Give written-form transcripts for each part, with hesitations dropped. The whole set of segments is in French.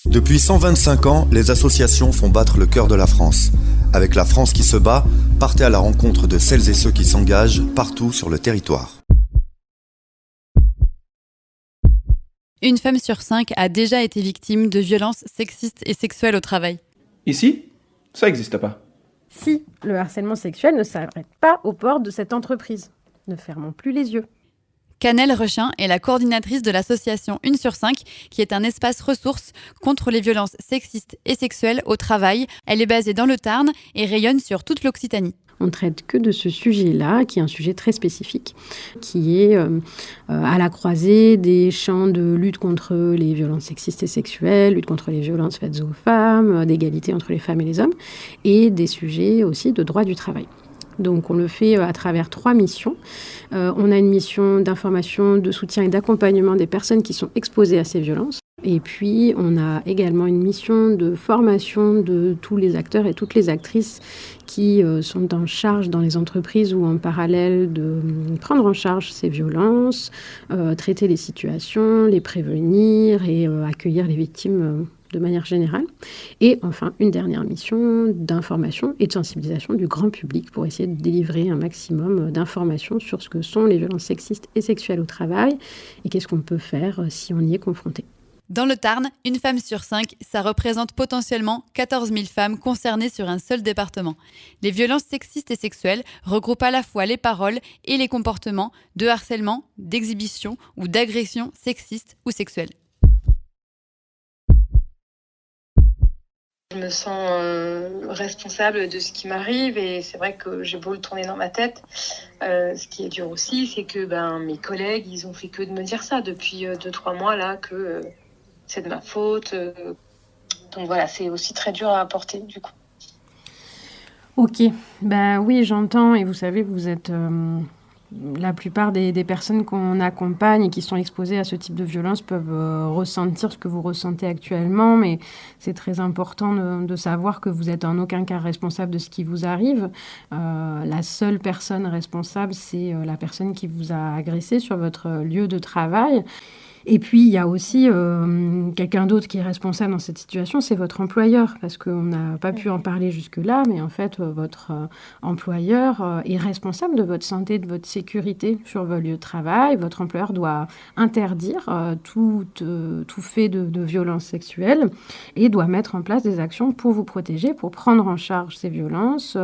Depuis 125 ans, les associations font battre le cœur de la France. Avec La France qui se bat, partez à la rencontre de celles et ceux qui s'engagent partout sur le territoire. Une femme sur 5 a déjà été victime de violences sexistes et sexuelles au travail. Ici, ça n'existe pas. Si le harcèlement sexuel ne s'arrête pas aux portes de cette entreprise. Ne fermons plus les yeux. Canel Rechin est la coordinatrice de l'association 1 sur 5, qui est un espace ressource contre les violences sexistes et sexuelles au travail. Elle est basée dans le Tarn et rayonne sur toute l'Occitanie. On ne traite que de ce sujet-là, qui est un sujet très spécifique, qui est à la croisée des champs de lutte contre les violences sexistes et sexuelles, lutte contre les violences faites aux femmes, d'égalité entre les femmes et les hommes, et des sujets aussi de droit du travail. Donc on le fait à travers 3 missions. On a une mission d'information, de soutien et d'accompagnement des personnes qui sont exposées à ces violences. Et puis on a également une mission de formation de tous les acteurs et toutes les actrices qui sont en charge dans les entreprises ou en parallèle de prendre en charge ces violences, traiter les situations, les prévenir et accueillir les victimes de manière générale. Et enfin, une dernière mission d'information et de sensibilisation du grand public pour essayer de délivrer un maximum d'informations sur ce que sont les violences sexistes et sexuelles au travail et qu'est-ce qu'on peut faire si on y est confronté. Dans le Tarn, une femme sur 5, ça représente potentiellement 14 000 femmes concernées sur un seul département. Les violences sexistes et sexuelles regroupent à la fois les paroles et les comportements de harcèlement, d'exhibition ou d'agression sexiste ou sexuelle. Je me sens responsable de ce qui m'arrive et c'est vrai que j'ai beau le tourner dans ma tête. Ce qui est dur aussi, c'est que mes collègues, ils ont fait que de me dire ça depuis 2-3 mois là, que c'est de ma faute. Donc voilà, c'est aussi très dur à porter du coup. Ok, oui, j'entends et vous savez, vous êtes... La plupart des personnes qu'on accompagne et qui sont exposées à ce type de violence peuvent ressentir ce que vous ressentez actuellement, mais c'est très important de savoir que vous n'êtes en aucun cas responsable de ce qui vous arrive. La seule personne responsable, c'est la personne qui vous a agressé sur votre lieu de travail. Et puis, il y a aussi quelqu'un d'autre qui est responsable dans cette situation, c'est votre employeur, parce qu'on n'a pas pu en parler jusque-là, mais en fait, votre employeur est responsable de votre santé, de votre sécurité sur vos lieux de travail. Votre employeur doit interdire tout fait de violence sexuelle et doit mettre en place des actions pour vous protéger, pour prendre en charge ces violences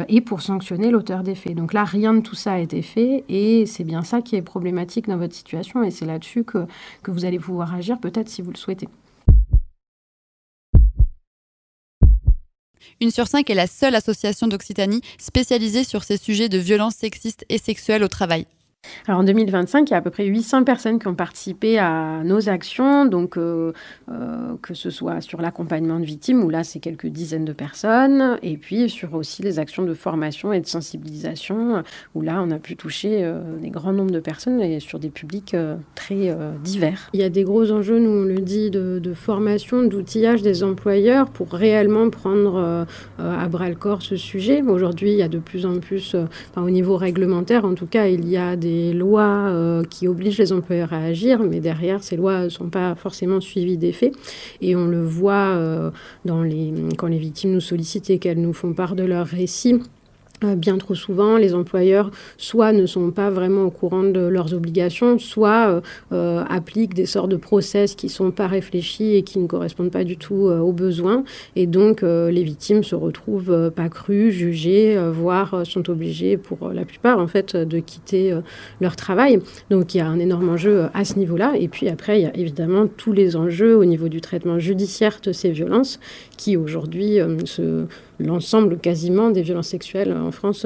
et pour sanctionner l'auteur des faits. Donc là, rien de tout ça a été fait et c'est bien ça qui est problématique dans votre situation et c'est là-dessus que vous allez pouvoir agir, peut-être si vous le souhaitez. 1 sur 5 est la seule association d'Occitanie spécialisée sur ces sujets de violences sexistes et sexuelles au travail. Alors en 2025, il y a à peu près 800 personnes qui ont participé à nos actions, donc que ce soit sur l'accompagnement de victimes, où là c'est quelques dizaines de personnes, et puis sur aussi les actions de formation et de sensibilisation, où là on a pu toucher des grands nombres de personnes et sur des publics très divers. Il y a des gros enjeux, nous on le dit, de formation, d'outillage des employeurs pour réellement prendre à bras-le-corps ce sujet. Aujourd'hui, il y a de plus en plus, au niveau réglementaire en tout cas, il y a des lois qui obligent les employeurs à agir, mais derrière, ces lois ne sont pas forcément suivies des faits. Et on le voit quand les victimes nous sollicitent et qu'elles nous font part de leurs récits. Bien trop souvent, les employeurs soit ne sont pas vraiment au courant de leurs obligations, soit appliquent des sortes de process qui ne sont pas réfléchis et qui ne correspondent pas du tout aux besoins. Et donc, les victimes se retrouvent pas crues, jugées, voire sont obligées, pour la plupart, en fait, de quitter leur travail. Donc, il y a un énorme enjeu à ce niveau-là. Et puis après, il y a évidemment tous les enjeux au niveau du traitement judiciaire de ces violences qui, aujourd'hui, l'ensemble quasiment des violences sexuelles en France,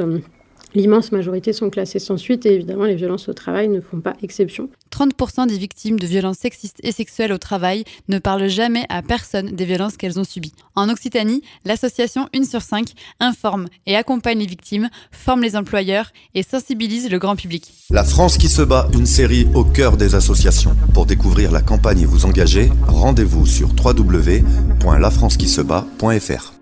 l'immense majorité sont classées sans suite et évidemment les violences au travail ne font pas exception. 30% des victimes de violences sexistes et sexuelles au travail ne parlent jamais à personne des violences qu'elles ont subies. En Occitanie, l'association 1 sur 5 informe et accompagne les victimes, forme les employeurs et sensibilise le grand public. La France qui se bat, une série au cœur des associations. Pour découvrir la campagne et vous engager, rendez-vous sur www.lafrancequisebat.fr.